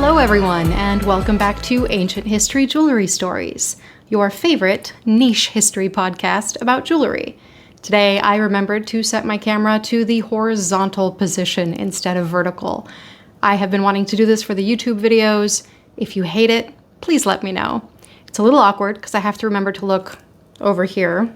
Hello everyone, and welcome back to Ancient History Jewelry Stories, your favorite niche history podcast about jewelry. Today I remembered to set my camera to the horizontal position instead of vertical. I have been wanting to do this for the YouTube videos. If you hate it, please let me know. It's a little awkward because I have to remember to look over here,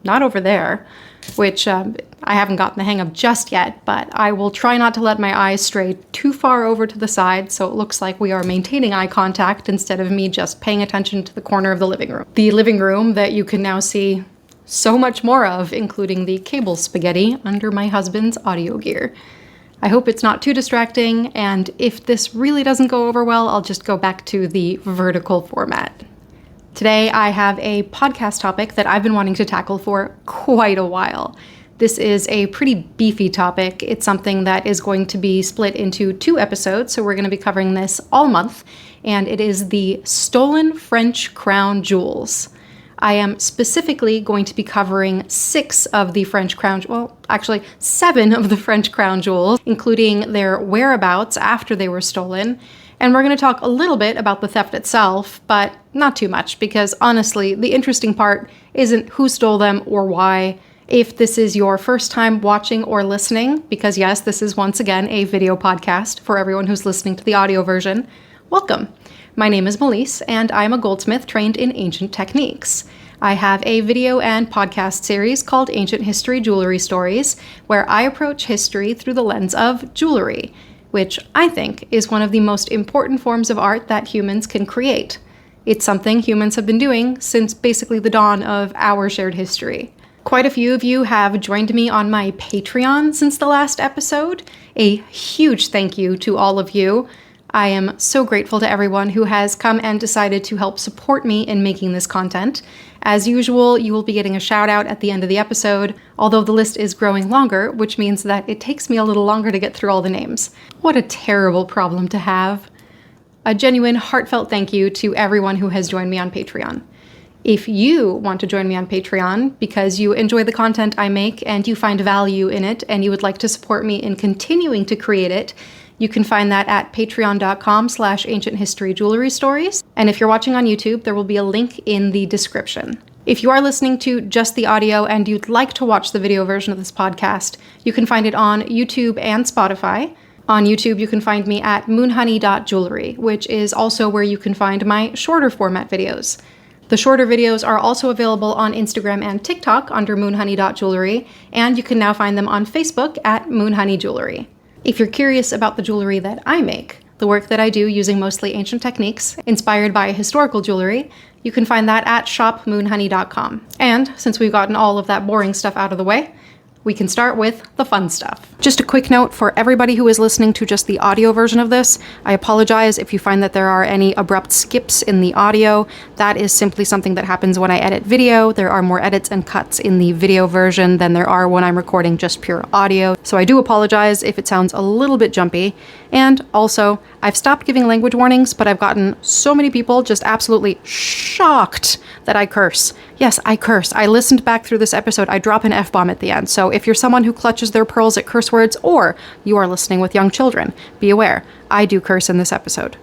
not over there, which I haven't gotten the hang of just yet, but I will try not to let my eyes stray too far over to the side so it looks like we are maintaining eye contact instead of me just paying attention to the corner of the living room. The living room that you can now see so much more of, including the cable spaghetti under my husband's audio gear. I hope it's not too distracting, and if this really doesn't go over well, I'll just go back to the vertical format. Today I have a podcast topic that I've been wanting to tackle for quite a while. This is a pretty beefy topic. It's something that is going to be split into 2 episodes, so we're going to be covering this all month, and it is the stolen French crown jewels. I am specifically going to be covering 6 of the French crown, well, actually 7 of the French crown jewels, including their whereabouts after they were stolen. And we're going to talk a little bit about the theft itself, but not too much, because honestly, the interesting part isn't who stole them or why. If this is your first time watching or listening, because yes, this is once again a video podcast for everyone who's listening to the audio version, welcome. My name is Melise, and I'm a goldsmith trained in ancient techniques. I have a video and podcast series called Ancient History Jewelry Stories, where I approach history through the lens of jewelry, which I think is one of the most important forms of art that humans can create. It's something humans have been doing since basically the dawn of our shared history. Quite a few of you have joined me on my Patreon since the last episode. A huge thank you to all of you. I am so grateful to everyone who has come and decided to help support me in making this content. As usual, you will be getting a shout out at the end of the episode, although the list is growing longer, which means that it takes me a little longer to get through all the names. What a terrible problem to have. A genuine, heartfelt thank you to everyone who has joined me on Patreon. If you want to join me on Patreon because you enjoy the content I make and you find value in it and you would like to support me in continuing to create it, you can find that at patreon.com/ancienthistoryjewelrystories. And if you're watching on YouTube, there will be a link in the description. If you are listening to just the audio and you'd like to watch the video version of this podcast, you can find it on YouTube and Spotify. On YouTube, you can find me at moonhoney.jewelry, which is also where you can find my shorter format videos. The shorter videos are also available on Instagram and TikTok under moonhoney.jewelry, and you can now find them on Facebook at moonhoneyjewelry. If you're curious about the jewelry that I make, the work that I do using mostly ancient techniques inspired by historical jewelry, you can find that at shopmoonhoney.com. And since we've gotten all of that boring stuff out of the way, we can start with the fun stuff. Just a quick note for everybody who is listening to just the audio version of this. I apologize if you find that there are any abrupt skips in the audio. That is simply something that happens when I edit video. There are more edits and cuts in the video version than there are when I'm recording just pure audio. So I do apologize if it sounds a little bit jumpy. And also, I've stopped giving language warnings, but I've gotten so many people just absolutely shocked that I curse. Yes, I curse. I listened back through this episode. I drop an F-bomb at the end. So if you're someone who clutches their pearls at curse words, or you are listening with young children, be aware, I do curse in this episode.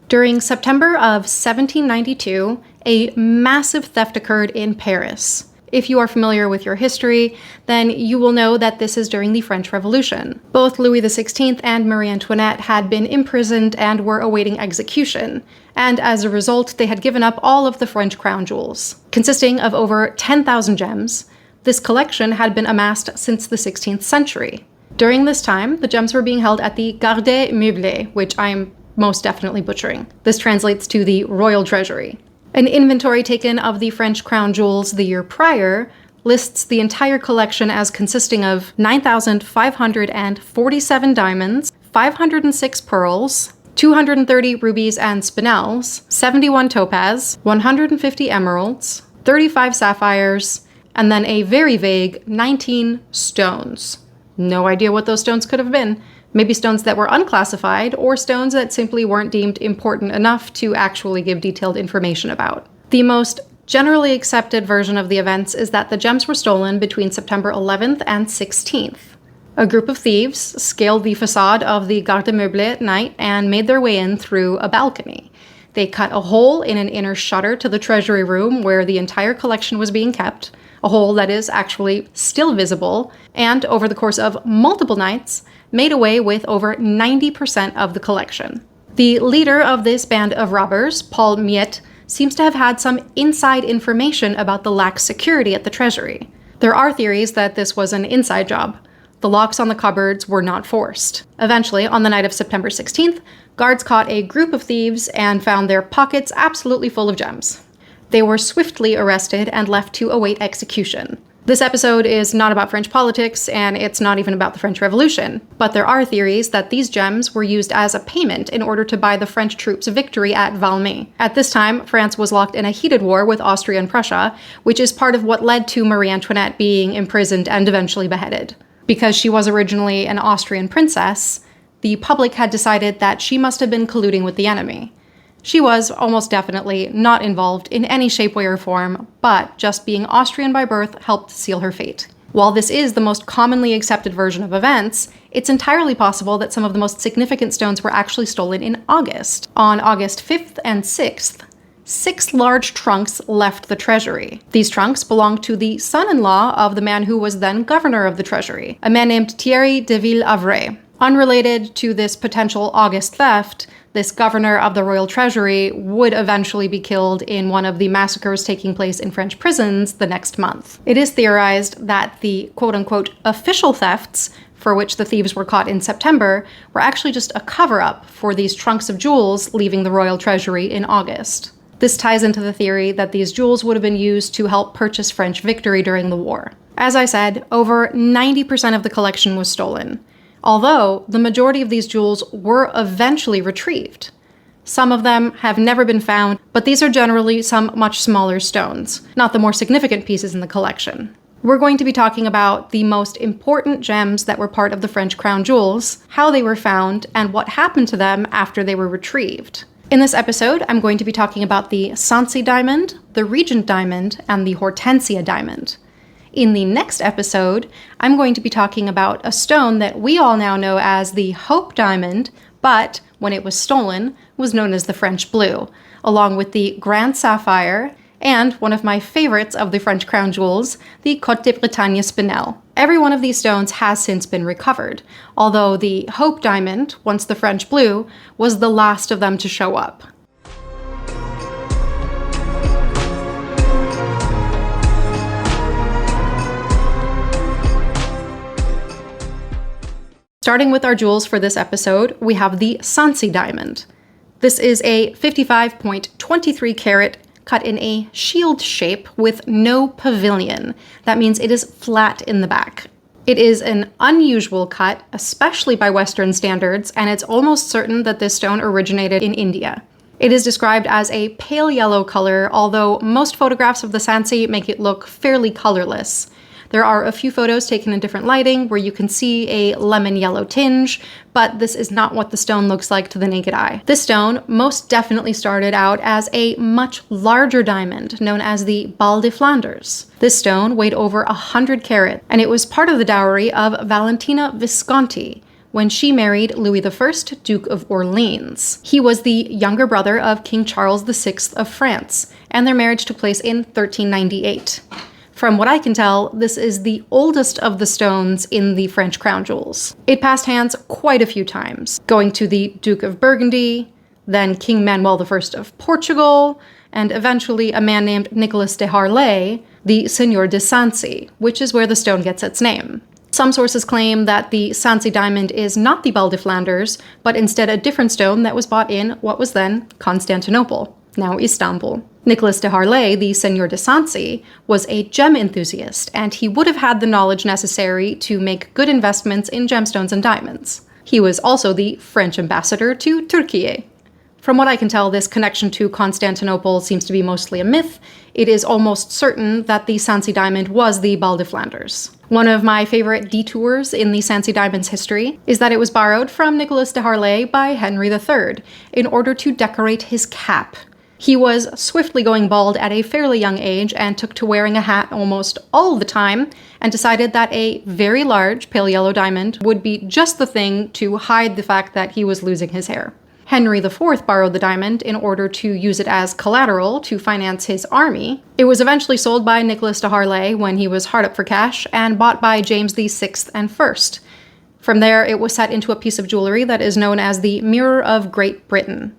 During September of 1792, a massive theft occurred in Paris. If you are familiar with your history, then you will know that this is during the French Revolution. Both Louis XVI and Marie Antoinette had been imprisoned and were awaiting execution, and as a result, they had given up all of the French crown jewels. Consisting of over 10,000 gems, this collection had been amassed since the 16th century. During this time, the gems were being held at the Garde Meublé, which I am most definitely butchering. This translates to the royal treasury. An inventory taken of the French crown jewels the year prior lists the entire collection as consisting of 9,547 diamonds, 506 pearls, 230 rubies and spinels, 71 topaz, 150 emeralds, 35 sapphires, and then a very vague 19 stones. No idea what those stones could have been. Maybe stones that were unclassified, or stones that simply weren't deemed important enough to actually give detailed information about. The most Generally accepted version of the events is that the gems were stolen between September 11th and 16th. A group of thieves scaled the facade of the Garde Meublé at night and made their way in through a balcony. They cut a hole in an inner shutter to the treasury room where the entire collection was being kept, a hole that is actually still visible, and over the course of multiple nights, made away with over 90% of the collection. The leader of this band of robbers, Paul Miette, seems to have had some inside information about the lax security at the treasury. There are theories that this was an inside job. The locks on the cupboards were not forced. Eventually, on the night of September 16th, guards caught a group of thieves and found their pockets absolutely full of gems. They were swiftly arrested and left to await execution. This episode is not about French politics, and it's not even about the French Revolution, but there are theories that these gems were used as a payment in order to buy the French troops' victory at Valmy. At this time, France was locked in a heated war with Austria and Prussia, which is part of what led to Marie Antoinette being imprisoned and eventually beheaded. Because she was originally an Austrian princess, the public had decided that she must have been colluding with the enemy. She was almost definitely not involved in any shape, way, or form, but just being Austrian by birth helped seal her fate. While this is the most commonly accepted version of events, it's entirely possible that some of the most significant stones were actually stolen in August. On August 5th and 6th, 6 large trunks left the treasury. These trunks belonged to the son-in-law of the man who was then governor of the treasury, a man named Thierry de Ville-Havre. Unrelated to this potential August theft, this governor of the royal treasury would eventually be killed in one of the massacres taking place in French prisons the next month. It is theorized that the quote-unquote official thefts, for which the thieves were caught in September, were actually just a cover-up for these trunks of jewels leaving the royal treasury in August. This ties into the theory that these jewels would have been used to help purchase French victory during the war. As I said, over 90% of the collection was stolen, although the majority of these jewels were eventually retrieved. Some of them have never been found, but these are generally some much smaller stones, not the more significant pieces in the collection. We're going to be talking about the most important gems that were part of the French crown jewels, how they were found, and what happened to them after they were retrieved. In this episode, I'm going to be talking about the Sancy diamond, the Regent diamond, and the Hortensia diamond. In the next episode, I'm going to be talking about a stone that we all now know as the Hope diamond, but when it was stolen, was known as the French blue, along with the Grand sapphire, and one of my favorites of the French crown jewels, the Côte de Bretagne spinel. Every one of these stones has since been recovered, although the Hope diamond, once the French blue, was the last of them to show up. Starting with our jewels for this episode, we have the Sancy diamond. This is a 55.23 carat cut in a shield shape with no pavilion. That means it is flat in the back. It is an unusual cut, especially by Western standards, and it's almost certain that this stone originated in India. It is described as a pale yellow color, although most photographs of the Sancy make it look fairly colorless. There are a few photos taken in different lighting where you can see a lemon yellow tinge, but this is not what the stone looks like to the naked eye. This stone most definitely started out as a much larger diamond known as the Bal de Flanders. This stone weighed over 100 carats, and it was part of the dowry of Valentina Visconti when she married Louis I, Duke of Orleans. He was the younger brother of King Charles VI of France, and their marriage took place in 1398. From what I can tell, this is the oldest of the stones in the French crown jewels. It passed hands quite a few times, going to the Duke of Burgundy, then King Manuel I of Portugal, and eventually a man named Nicolas de Harlay, the Seigneur de Sancy, which is where the stone gets its name. Some sources claim that the Sancy diamond is not the Bal de Flanders, but instead a different stone that was bought in what was then Constantinople, now Istanbul. Nicolas de Harlay, the Seigneur de Sancy, was a gem enthusiast, and he would have had the knowledge necessary to make good investments in gemstones and diamonds. He was also the French ambassador to Turkey. From what I can tell, this connection to Constantinople seems to be mostly a myth. It is almost certain that the Sancy diamond was the Bal de Flanders. One of my favorite detours in the Sancy diamond's history is that it was borrowed from Nicolas de Harlay by Henry III in order to decorate his cap. He was swiftly going bald at a fairly young age and took to wearing a hat almost all the time, and decided that a very large pale yellow diamond would be just the thing to hide the fact that he was losing his hair. Henry IV borrowed the diamond in order to use it as collateral to finance his army. It was eventually sold by Nicholas de Harlay when he was hard up for cash, and bought by James VI and I. From there, it was set into a piece of jewelry that is known as the Mirror of Great Britain.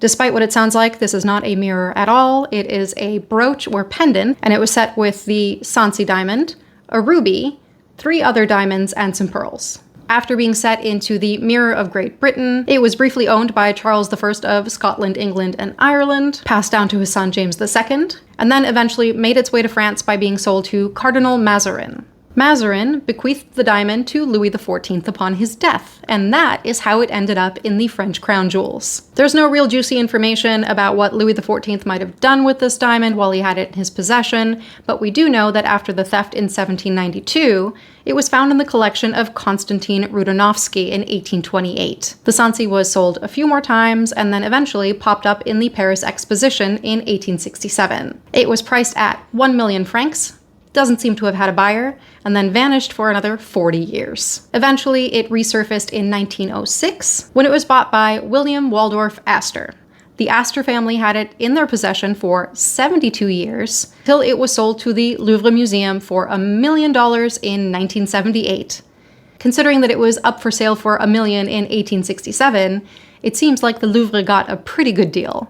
Despite what it sounds like, this is not a mirror at all. It is a brooch or pendant, and it was set with the Sancy diamond, a ruby, 3 other diamonds, and some pearls. After being set into the Mirror of Great Britain, it was briefly owned by Charles I of Scotland, England, and Ireland, passed down to his son James II, and then eventually made its way to France by being sold to Cardinal Mazarin. Mazarin bequeathed the diamond to Louis XIV upon his death, and that is how it ended up in the French crown jewels. There's no real juicy information about what Louis XIV might have done with this diamond while he had it in his possession, but we do know that after the theft in 1792, it was found in the collection of Konstantin Rudanovsky in 1828. The Sancy was sold a few more times and then eventually popped up in the Paris Exposition in 1867. It was priced at 1 million francs, doesn't seem to have had a buyer, and then vanished for another 40 years. Eventually, it resurfaced in 1906 when it was bought by William Waldorf Astor. The Astor family had it in their possession for 72 years, till it was sold to the Louvre Museum for $1 million in 1978. Considering that it was up for sale for $1 million in 1867, it seems like the Louvre got a pretty good deal.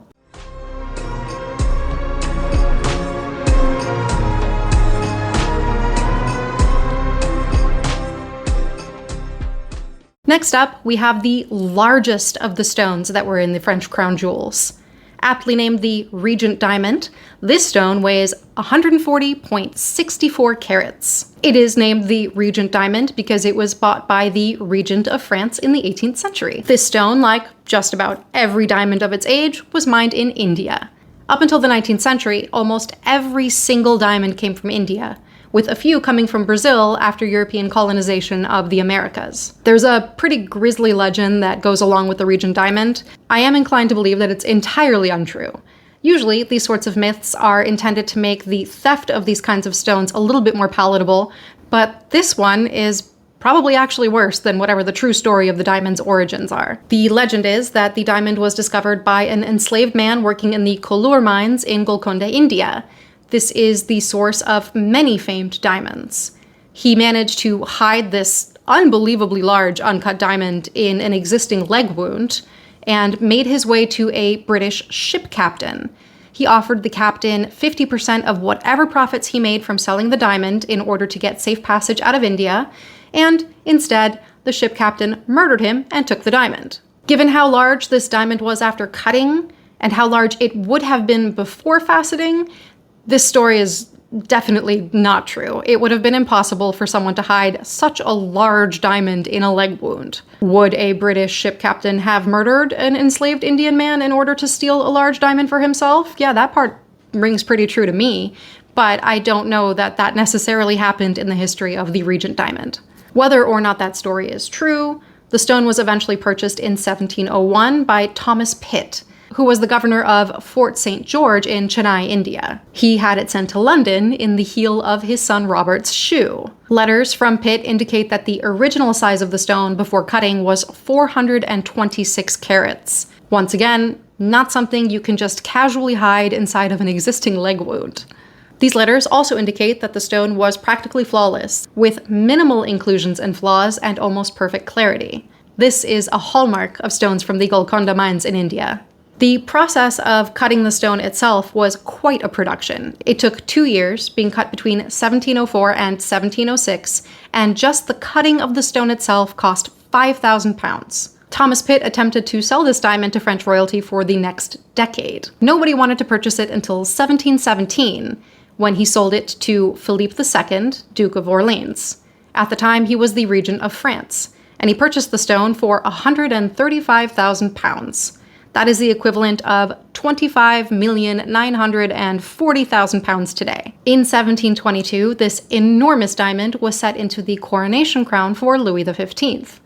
Next up, we have the largest of the stones that were in the French crown jewels. Aptly named the Regent diamond, this stone weighs 140.64 carats. It is named the Regent diamond because it was bought by the Regent of France in the 18th century. This stone, like just about every diamond of its age, was mined in India. Up until the 19th century, almost every single diamond came from India, with a few coming from Brazil after European colonization of the Americas. There's a pretty grisly legend that goes along with the Regent diamond. I am inclined to believe that it's entirely untrue. Usually, these sorts of myths are intended to make the theft of these kinds of stones a little bit more palatable, but this one is probably actually worse than whatever the true story of the diamond's origins are. The legend is that the diamond was discovered by an enslaved man working in the Kollur mines in Golconda, India. This is the source of many famed diamonds. He managed to hide this unbelievably large uncut diamond in an existing leg wound and made his way to a British ship captain. He offered the captain 50% of whatever profits he made from selling the diamond in order to get safe passage out of India, and instead, the ship captain murdered him and took the diamond. Given how large this diamond was after cutting, and how large it would have been before faceting, this story is definitely not true. It would have been impossible for someone to hide such a large diamond in a leg wound. Would a British ship captain have murdered an enslaved Indian man in order to steal a large diamond for himself? Yeah, that part rings pretty true to me, but I don't know that that necessarily happened in the history of the Regent diamond. Whether or not that story is true, the stone was eventually purchased in 1701 by Thomas Pitt, who was the governor of Fort St. George in Chennai, India. He had it sent to London in the heel of his son Robert's shoe. Letters from Pitt indicate that the original size of the stone before cutting was 426 carats. Once again, not something you can just casually hide inside of an existing leg wound. These letters also indicate that the stone was practically flawless, with minimal inclusions and flaws and almost perfect clarity. This is a hallmark of stones from the Golconda mines in India. The process of cutting the stone itself was quite a production. It took 2 years, being cut between 1704 and 1706, and just the cutting of the stone itself cost £5,000. Thomas Pitt attempted to sell this diamond to French royalty for the next decade. Nobody wanted to purchase it until 1717, when he sold it to Philippe II, Duke of Orleans. At the time, he was the regent of France, and he purchased the stone for £135,000. That is the equivalent of £25,940,000 today. In 1722, this enormous diamond was set into the coronation crown for Louis XV.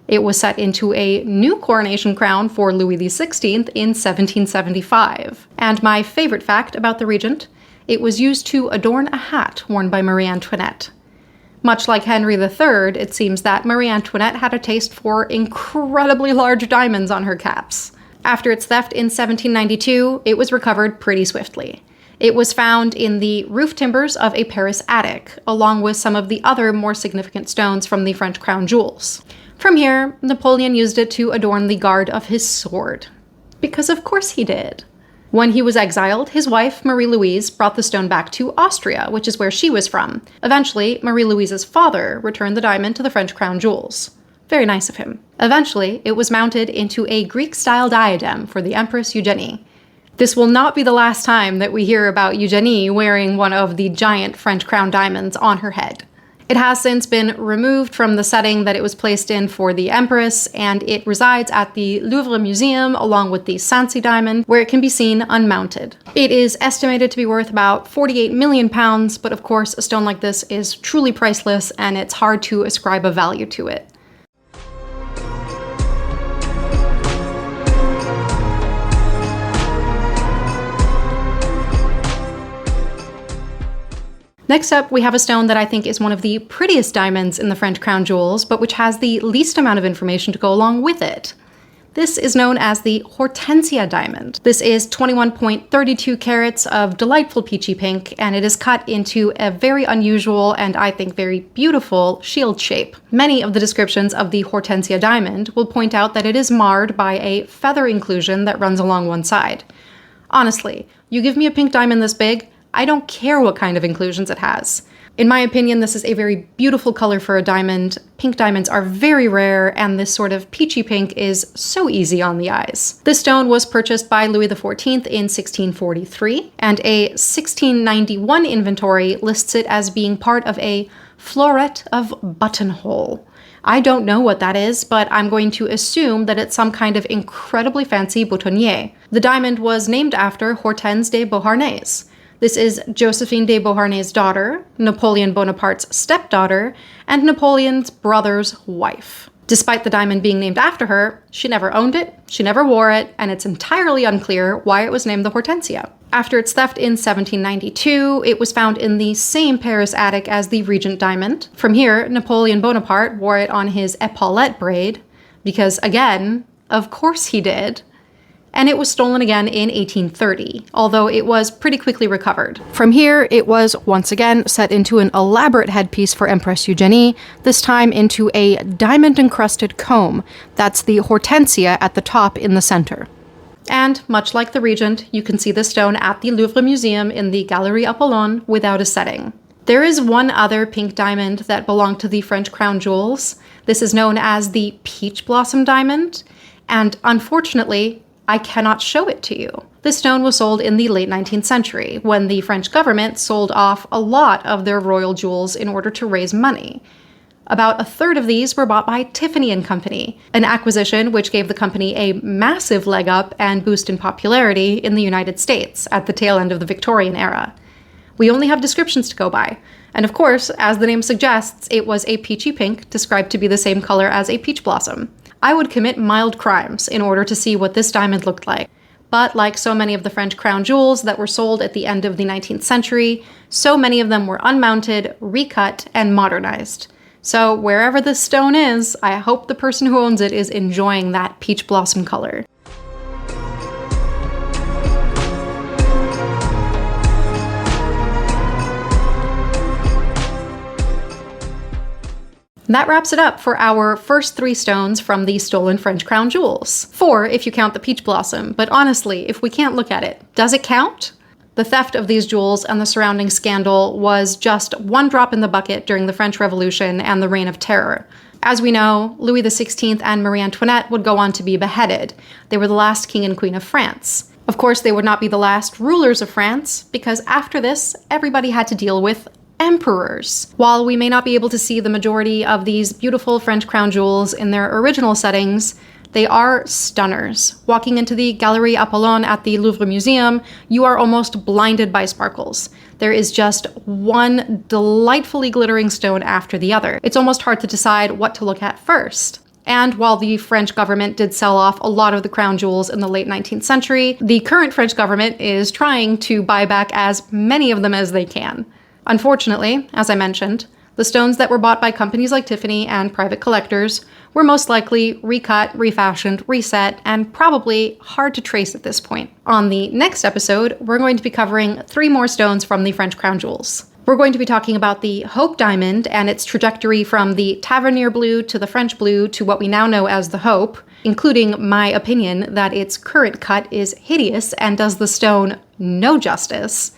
It was set into a new coronation crown for Louis XVI in 1775. And my favorite fact about the Regent, it was used to adorn a hat worn by Marie Antoinette. Much like Henry III, it seems that Marie Antoinette had a taste for incredibly large diamonds on her caps. After its theft in 1792, it was recovered pretty swiftly. It was found in the roof timbers of a Paris attic, along with some of the other more significant stones from the French crown jewels. From here, Napoleon used it to adorn the guard of his sword. Because of course he did. When he was exiled, his wife, Marie-Louise, brought the stone back to Austria, which is where she was from. Eventually, Marie-Louise's father returned the diamond to the French crown jewels. Very nice of him. Eventually, it was mounted into a Greek-style diadem for the Empress Eugenie. This will not be the last time that we hear about Eugenie wearing one of the giant French crown diamonds on her head. It has since been removed from the setting that it was placed in for the Empress, and it resides at the Louvre Museum along with the Sancy diamond, where it can be seen unmounted. It is estimated to be worth about £48 million, but of course a stone like this is truly priceless and it's hard to ascribe a value to it. Next up, we have a stone that I think is one of the prettiest diamonds in the French crown jewels, but which has the least amount of information to go along with it. This is known as the Hortensia diamond. This is 21.32 carats of delightful peachy pink, and it is cut into a very unusual and I think very beautiful shield shape. Many of the descriptions of the Hortensia diamond will point out that it is marred by a feather inclusion that runs along one side. Honestly, you give me a pink diamond this big, I don't care what kind of inclusions it has. In my opinion, this is a very beautiful color for a diamond. Pink diamonds are very rare, and this sort of peachy pink is so easy on the eyes. This stone was purchased by Louis XIV in 1643, and a 1691 inventory lists it as being part of a floret of buttonhole. I don't know what that is, but I'm going to assume that it's some kind of incredibly fancy boutonniere. The diamond was named after Hortense de Beauharnais. This is Josephine de Beauharnais' daughter, Napoleon Bonaparte's stepdaughter, and Napoleon's brother's wife. Despite the diamond being named after her, she never owned it, she never wore it, and it's entirely unclear why it was named the Hortensia. After its theft in 1792, it was found in the same Paris attic as the Regent diamond. From here, Napoleon Bonaparte wore it on his epaulette braid, because again, of course he did. And it was stolen again in 1830, although it was pretty quickly recovered. From here, it was once again set into an elaborate headpiece for Empress Eugenie, this time into a diamond-encrusted comb. That's the Hortensia at the top in the center. And much like the Regent, you can see the stone at the Louvre Museum in the Galerie Apollon without a setting. There is one other pink diamond that belonged to the French crown jewels. This is known as the Peach Blossom diamond, and unfortunately, I cannot show it to you. This stone was sold in the late 19th century, when the French government sold off a lot of their royal jewels in order to raise money. About a third of these were bought by Tiffany & Company, an acquisition which gave the company a massive leg up and boost in popularity in the United States at the tail end of the Victorian era. We only have descriptions to go by, and of course, as the name suggests, it was a peachy pink described to be the same color as a peach blossom. I would commit mild crimes in order to see what this diamond looked like. But like so many of the French crown jewels that were sold at the end of the 19th century, so many of them were unmounted, recut, and modernized. So wherever this stone is, I hope the person who owns it is enjoying that peach blossom color. That wraps it up for our first 3 stones from the stolen French crown jewels. 4 if you count the peach blossom, but honestly, if we can't look at it, does it count? The theft of these jewels and the surrounding scandal was just one drop in the bucket during the French Revolution and the Reign of Terror. As we know, Louis XVI and Marie Antoinette would go on to be beheaded. They were the last king and queen of France. Of course, they would not be the last rulers of France, because after this, everybody had to deal with emperors. While we may not be able to see the majority of these beautiful French crown jewels in their original settings, they are stunners. Walking into the Galerie Apollon at the Louvre Museum, you are almost blinded by sparkles. There is just one delightfully glittering stone after the other. It's almost hard to decide what to look at first. And while the French government did sell off a lot of the crown jewels in the late 19th century, the current French government is trying to buy back as many of them as they can. Unfortunately, as I mentioned, the stones that were bought by companies like Tiffany and private collectors were most likely recut, refashioned, reset, and probably hard to trace at this point. On the next episode, we're going to be covering 3 more stones from the French crown jewels. We're going to be talking about the Hope diamond and its trajectory from the Tavernier blue to the French blue to what we now know as the Hope, including my opinion that its current cut is hideous and does the stone no justice.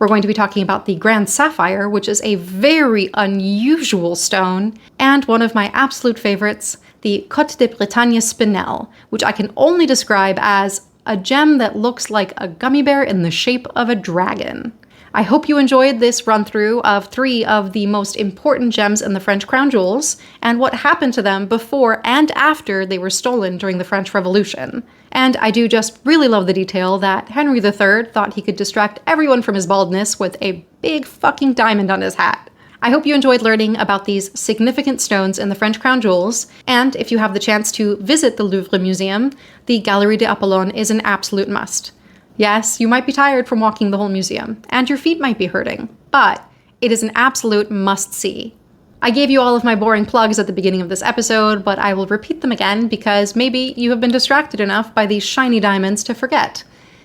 We're going to be talking about the Grand Sapphire, which is a very unusual stone, and one of my absolute favorites, the Côte de Bretagne Spinel, which I can only describe as a gem that looks like a gummy bear in the shape of a dragon. I hope you enjoyed this run-through of 3 of the most important gems in the French crown jewels, and what happened to them before and after they were stolen during the French Revolution. And I do just really love the detail that Henry III thought he could distract everyone from his baldness with a big fucking diamond on his hat. I hope you enjoyed learning about these significant stones in the French crown jewels, and if you have the chance to visit the Louvre Museum, the Galerie d'Apollon is an absolute must. Yes, you might be tired from walking the whole museum, and your feet might be hurting, but it is an absolute must-see. I gave you all of my boring plugs at the beginning of this episode, but I will repeat them again because maybe you have been distracted enough by these shiny diamonds to forget.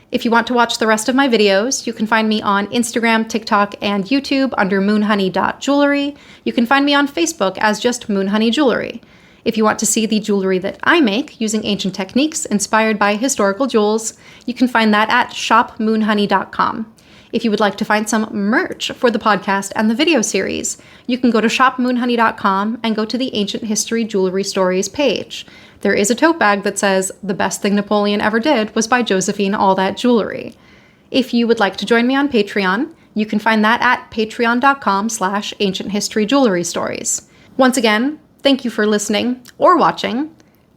If you want to watch the rest of my videos, you can find me on Instagram, TikTok, and YouTube under moonhoney.jewelry. You can find me on Facebook as just Moonhoney Jewelry. If you want to see the jewelry that I make using ancient techniques inspired by historical jewels, you can find that at shopmoonhoney.com. If you would like to find some merch for the podcast and the video series, you can go to shopmoonhoney.com and go to the Ancient History Jewelry Stories page. There is a tote bag that says, "The best thing Napoleon ever did was buy Josephine all that jewelry." If you would like to join me on Patreon, you can find that at patreon.com/ancienthistoryjewelrystories. Once again, thank you for listening or watching.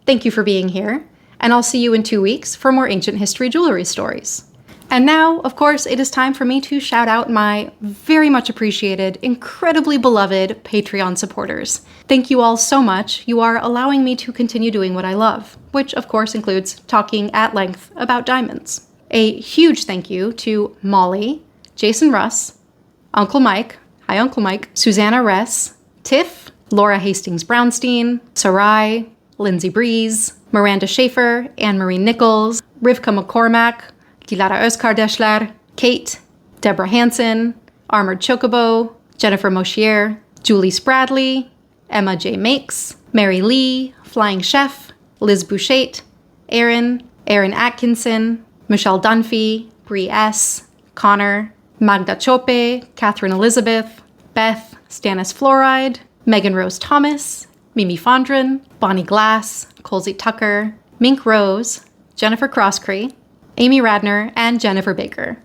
Thank you for being here, and I'll see you in 2 weeks for more ancient history jewelry stories. And now, of course, it is time for me to shout out my very much appreciated, incredibly beloved Patreon supporters. Thank you all so much. You are allowing me to continue doing what I love, which of course includes talking at length about diamonds. A huge thank you to Molly, Jason Russ, Uncle Mike, hi Uncle Mike, Susanna Ress, Tiff, Laura Hastings Brownstein, Sarai, Lindsay Breeze, Miranda Schaefer, Anne-Marie Nichols, Rivka McCormack, Dilara Özkardeşler, Kate, Deborah Hansen, Armored Chocobo, Jennifer Moshier, Julie Spradley, Emma J. Makes, Mary Lee, Flying Chef, Liz Bouchette, Aaron Atkinson, Michelle Dunphy, Bree S., Connor, Magda Chope, Catherine Elizabeth, Beth, Stannis Fluoride, Megan Rose Thomas, Mimi Fondren, Bonnie Glass, Colsey Tucker, Mink Rose, Jennifer Crosscree, Amy Radner, and Jennifer Baker.